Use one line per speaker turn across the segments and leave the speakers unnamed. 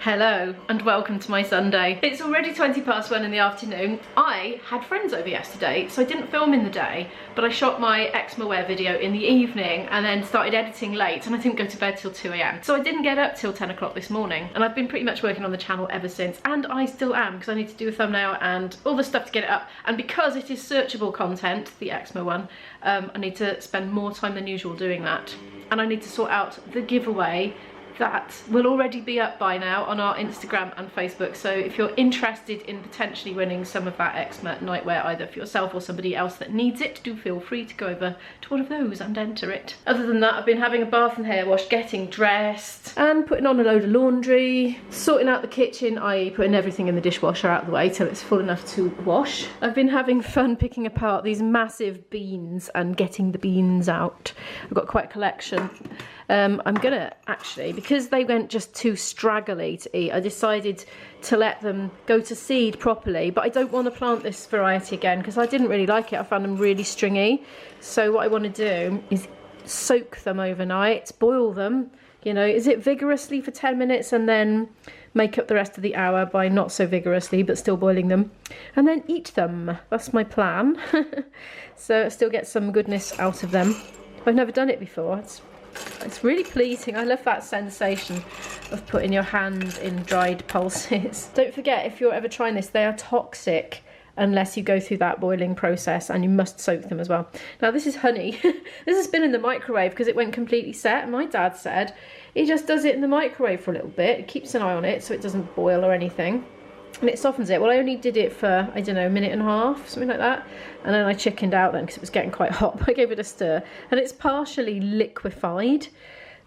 Hello and welcome to my Sunday. It's already 1:20 in the afternoon. I had friends over yesterday, so I didn't film in the day, but I shot my eczema wear video in the evening and then started editing late, and I didn't go to bed till 2 AM. So I didn't get up till 10 o'clock this morning, and I've been pretty much working on the channel ever since, and I still am, because I need to do a thumbnail and all the stuff to get it up, and because it is searchable content, the eczema one, I need to spend more time than usual doing that, and I need to sort out the giveaway that will already be up by now on our Instagram and Facebook. So if you're interested in potentially winning some of that eczema nightwear, either for yourself or somebody else that needs it, do feel free to go over to one of those and enter it. Other than that, I've been having a bath and hair wash, getting dressed and putting on a load of laundry, sorting out the kitchen, i.e. putting everything in the dishwasher out of the way till it's full enough to wash. I've been having fun picking apart these massive beans and getting the beans out. I've got quite a collection. I'm gonna actually, because they went just too straggly to eat, I decided to let them go to seed properly, but I don't want to plant this variety again because I didn't really like it. I found them really stringy. So what I want to do is soak them overnight, boil them, you know, is it vigorously for 10 minutes and then make up the rest of the hour by not so vigorously but still boiling them, and then eat them. That's my plan. So I still get some goodness out of them. I've never done it before. It's really pleasing. I love that sensation of putting your hand in dried pulses. Don't forget, if you're ever trying this, they are toxic unless you go through that boiling process, and you must soak them as well. Now this is honey. This has been in the microwave because it went completely set, and my dad said he just does it in the microwave for a little bit. It keeps an eye on it so it doesn't boil or anything, and it softens it. Well, I only did it for, I don't know, a minute and a half, something like that, and then I chickened out then because it was getting quite hot. I gave it a stir and it's partially liquefied.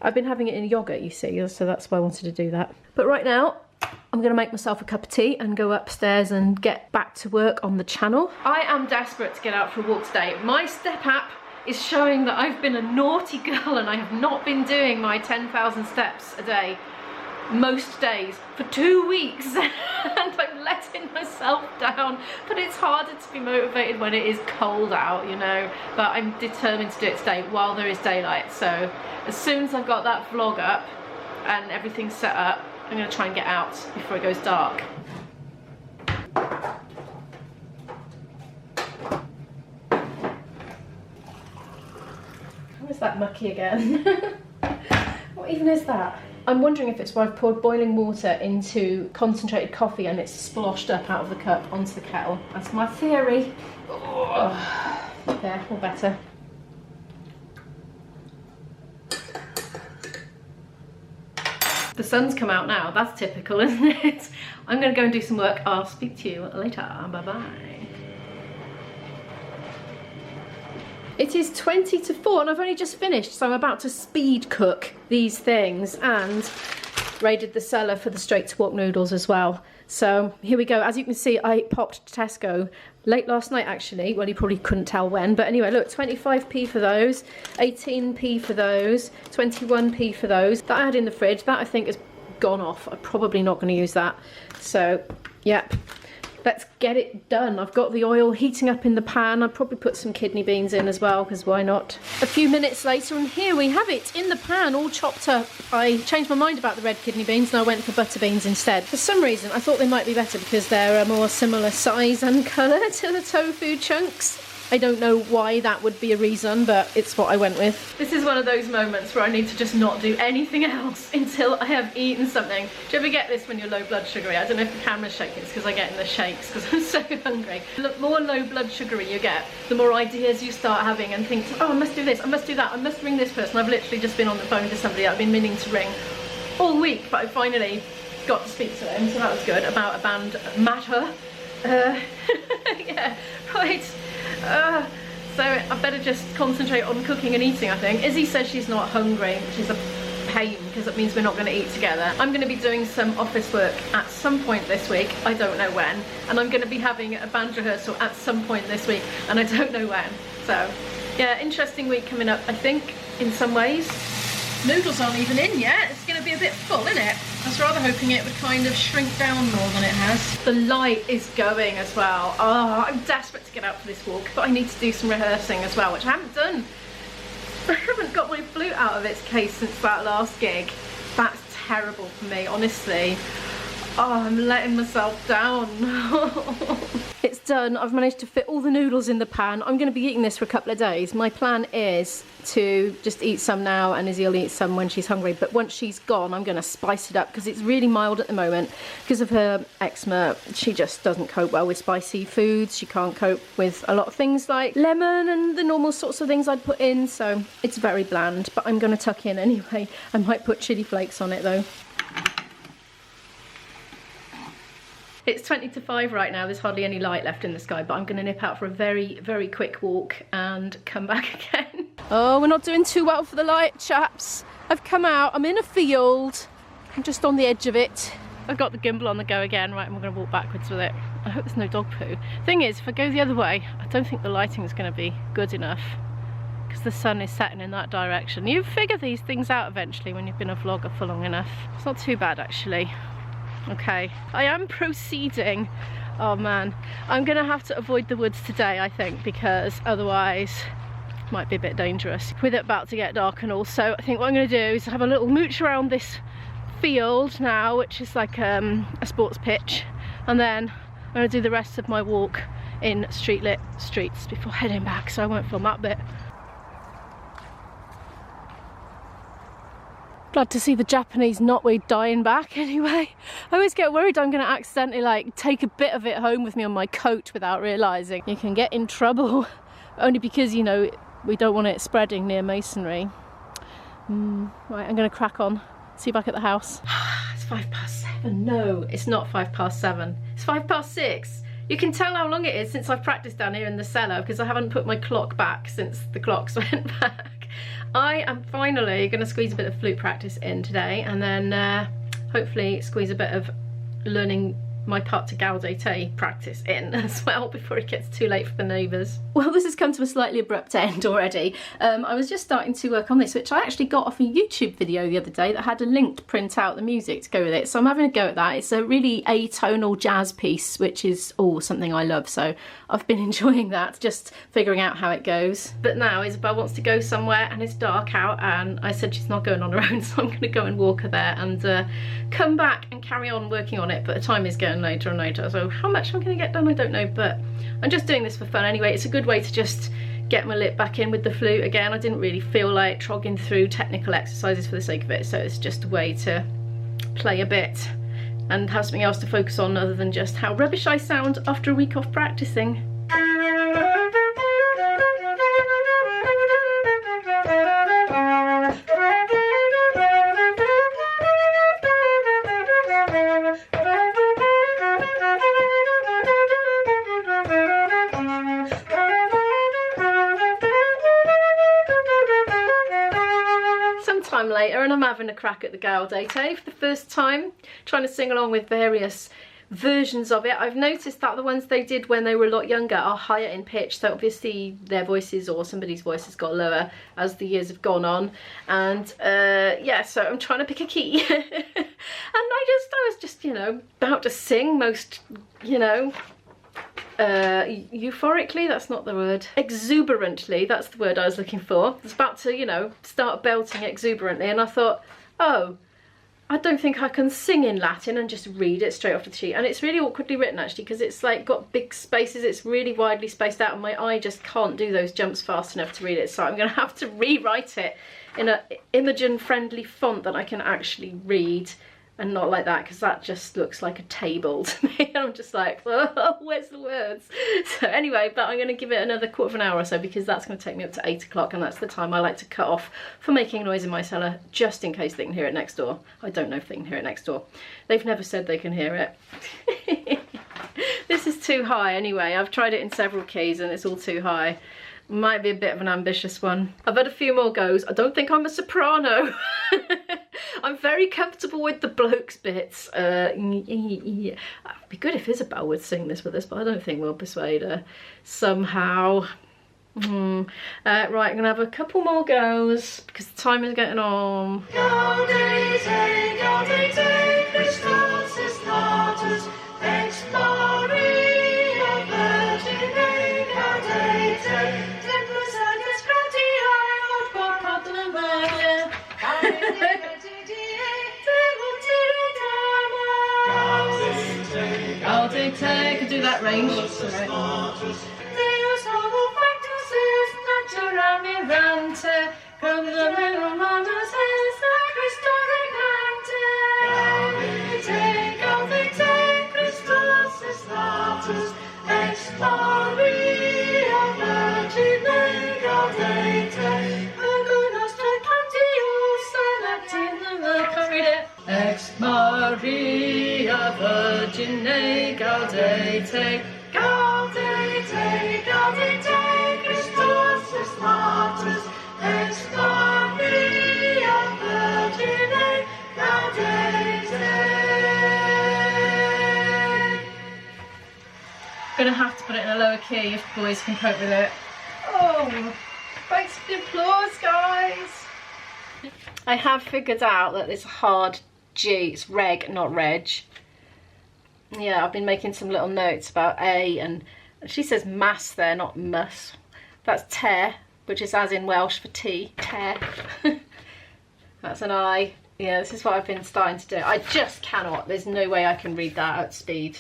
I've been having it in yogurt, you see, so that's why I wanted to do that. But right now I'm gonna make myself a cup of tea and go upstairs and get back to work on the channel. I am desperate to get out for a walk today. My step app is showing that I've been a naughty girl and I have not been doing my 10,000 steps a day most days for 2 weeks, and I'm letting myself down. But it's harder to be motivated when it is cold out, you know, but I'm determined to do it today while there is daylight. So as soon as I've got that vlog up and everything's set up, I'm going to try and get out before it goes dark. Where's that mucky again? What even is that? I'm wondering if it's where I've poured boiling water into concentrated coffee and it's splashed up out of the cup onto the kettle. That's my theory. Oh, there, all better. The sun's come out now. That's typical, isn't it? I'm going to go and do some work. I'll speak to you later. Bye-bye. It is 20 to 4 and I've only just finished, so I'm about to speed cook these things and raided the cellar for the straight to wok noodles as well. So here we go. As you can see, I popped to Tesco late last night actually. Well, you probably couldn't tell when, but anyway, look, 25p for those, 18p for those, 21p for those. That I had in the fridge, that I think has gone off. I'm probably not going to use that. So, yeah. Let's get it done. I've got the oil heating up in the pan. I'll probably put some kidney beans in as well, because why not? A few minutes later, and here we have it in the pan, all chopped up. I changed my mind about the red kidney beans and I went for butter beans instead. For some reason, I thought they might be better because they're a more similar size and colour to the tofu chunks. I don't know why that would be a reason, but it's what I went with. This is one of those moments where I need to just not do anything else until I have eaten something. Do you ever get this when you're low blood sugary? I don't know if the camera's shaking, it's because I get in the shakes because I'm so hungry. The more low blood sugary you get, the more ideas you start having and think, oh, I must do this, I must do that, I must ring this person. I've literally just been on the phone to somebody I've been meaning to ring all week, but I finally got to speak to him, so that was good, about a band matter. Yeah, right. So I better just concentrate on cooking and eating, I think. Izzy says she's not hungry, which is a pain because it means we're not going to eat together. I'm going to be doing some office work at some point this week, I don't know when, and I'm going to be having a band rehearsal at some point this week, and I don't know when. So yeah, interesting week coming up, I think, in some ways. Noodles aren't even in yet. It's going to be a bit full, isn't it? I was rather hoping it would kind of shrink down more than it has. The light is going as well. Oh, I'm desperate to get out for this walk, but I need to do some rehearsing as well, which I haven't done. I haven't got my flute out of its case since that last gig. That's terrible for me, honestly. Oh, I'm letting myself down. It's done. I've managed to fit all the noodles in the pan. I'm going to be eating this for a couple of days. My plan is to just eat some now, and Izzy will eat some when she's hungry. But once she's gone, I'm going to spice it up because it's really mild at the moment. Because of her eczema, she just doesn't cope well with spicy foods. She can't cope with a lot of things like lemon and the normal sorts of things I'd put in. So it's very bland, but I'm going to tuck in anyway. I might put chili flakes on it though. It's 20 to 5 right now. There's hardly any light left in the sky, but I'm going to nip out for a very, very quick walk and come back again. Oh, we're not doing too well for the light, chaps. I've come out. I'm in a field. I'm just on the edge of it. I've got the gimbal on the go again. Right, I'm going to walk backwards with it. I hope there's no dog poo. Thing is, if I go the other way, I don't think the lighting is going to be good enough because the sun is setting in that direction. You figure these things out eventually when you've been a vlogger for long enough. It's not too bad, actually. Okay, I am proceeding. Oh man, I'm gonna have to avoid the woods today, I think, because otherwise it might be a bit dangerous with it about to get dark. And also I think what I'm gonna do is have a little mooch around this field now, which is like a sports pitch, and then I'm gonna do the rest of my walk in street lit streets before heading back, so I won't film that bit. Glad to see the Japanese knotweed dying back anyway. I always get worried I'm going to accidentally like take a bit of it home with me on my coat without realising. You can get in trouble only because, you know, we don't want it spreading near masonry. Right, I'm going to crack on. See you back at the house. It's 7:05. No, it's not 7:05. It's 6:05. You can tell how long it is since I've practiced down here in the cellar because I haven't put my clock back since the clocks went back. I am finally going to squeeze a bit of flute practice in today, and then hopefully squeeze a bit of learning my part to gaudete practice in as well before it gets too late for the neighbours. Well, this has come to a slightly abrupt end already. I was just starting to work on this, which I actually got off a YouTube video the other day that had a link to print out the music to go with it. So I'm having a go at that. It's a really atonal jazz piece, which is something I love. So I've been enjoying that, just figuring out how it goes. But now Isabel wants to go somewhere and it's dark out, and I said she's not going on her own, so I'm going to go and walk her there and come back and carry on working on it. But the time is getting later and later, so how much I'm going to get done I don't know, but I'm just doing this for fun anyway. It's a good way to just get my lip back in with the flute again. I didn't really feel like trogging through technical exercises for the sake of it, so it's just a way to play a bit and have something else to focus on other than just how rubbish I sound after a week off practicing. Later, and I'm having a crack at the gaudete for the first time, trying to sing along with various versions of it. I've noticed that the ones they did when they were a lot younger are higher in pitch, so obviously their voices or somebody's voice has got lower as the years have gone on, and yeah, so I'm trying to pick a key and I was just, you know, about to sing most, you know, euphorically, that's not the word, exuberantly, that's the word I was looking for. I was about to, you know, start belting exuberantly, and I thought, oh, I don't think I can sing in Latin and just read it straight off the sheet. And it's really awkwardly written actually, because it's like got big spaces, it's really widely spaced out, and my eye just can't do those jumps fast enough to read it, so I'm going to have to rewrite it in a Imogen friendly font that I can actually read, and not like that, because that just looks like a table to me. And I'm just like, oh, where's the words? So anyway, but I'm going to give it another quarter of an hour or so, because that's going to take me up to 8 o'clock, and that's the time I like to cut off for making noise in my cellar, just in case they can hear it next door. I don't know if they can hear it next door. They've never said they can hear it. This is too high anyway. I've tried it in several keys and it's all too high. Might be a bit of an ambitious one. I've had a few more goes. I don't think I'm a soprano. I'm very comfortable with the blokes bits. It'd be good if Isabel would sing this with us, but I don't think we'll persuade her somehow. Right, I'm gonna have a couple more goes because the time is getting on. Gaudete, gaudete, Christus is natus, ex Maria Virgine, gaudete. Gaudete, I can do that range. Deus homo factus est natura mirante, cum nomen Romanus est a Christo regnante. Gaudete, Christus est natus, ex Maria Virgine, gaudete, Virgo nostra cantius selectinum, I can't read it. Ex Maria Virgine, gaudete, gaudete, gaudete, Christus est natus, ex Maria Virgine, gaudete. Gonna have to put it in a lower key if the boys can cope with it. Oh, thanks for the applause, guys. I have figured out that it's a hard G, it's reg, not reg. Yeah, I've been making some little notes about A, and she says mass there, not mus. That's tear, which is as in Welsh for tea, tear. That's an I. Yeah, this is what I've been starting to do. I just cannot, there's no way I can read that at speed.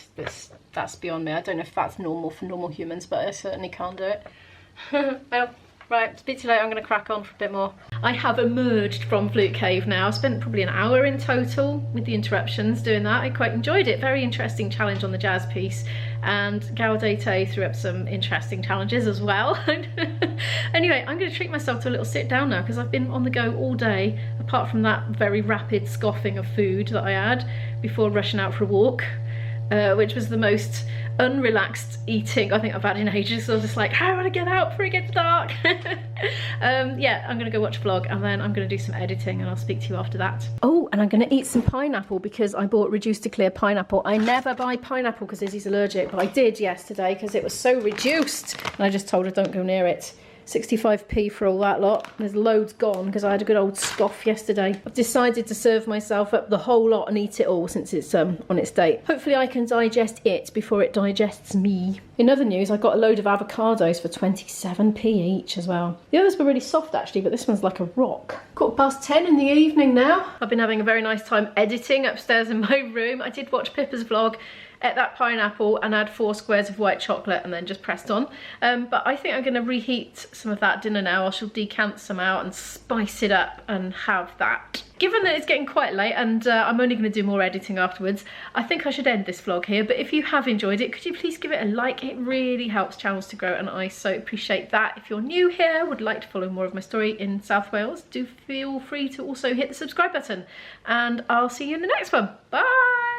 That's beyond me. I don't know if that's normal for normal humans, but I certainly can't do it. Well, right, speak to you later. I'm going to crack on for a bit more. I have emerged from Flute Cave now. I spent probably an hour in total with the interruptions doing that. I quite enjoyed it. Very interesting challenge on the jazz piece. And Gaudete threw up some interesting challenges as well. Anyway, I'm going to treat myself to a little sit down now because I've been on the go all day, apart from that very rapid scoffing of food that I had before rushing out for a walk. Which was the most unrelaxed eating I think I've had in ages. So I was just like, how do I get out before it gets dark? Yeah, I'm gonna go watch a vlog and then I'm gonna do some editing and I'll speak to you after that. Oh, and I'm gonna eat some pineapple because I bought reduced to clear pineapple. I never buy pineapple because Izzy's allergic, but I did yesterday because it was so reduced. And I just told her don't go near it. 65p for all that lot. There's loads gone because I had a good old scoff yesterday. I've decided to serve myself up the whole lot and eat it all since it's on its date. Hopefully I can digest it before it digests me. In other news, I got a load of avocados for 27p each as well. The others were really soft actually, but this one's like a rock. 10:15 in the evening now. I've been having a very nice time editing upstairs in my room. I did watch Pippa's vlog, ate that pineapple and had 4 squares of white chocolate and then just pressed on. But I think I'm going to reheat some of that dinner now. I shall decant some out and spice it up and have that. Given that it's getting quite late and I'm only going to do more editing afterwards, I think I should end this vlog here. But if you have enjoyed it, could you please give it a like? It really helps channels to grow and I so appreciate that. If you're new here, would like to follow more of my story in South Wales, do feel free to also hit the subscribe button. And I'll see you in the next one. Bye!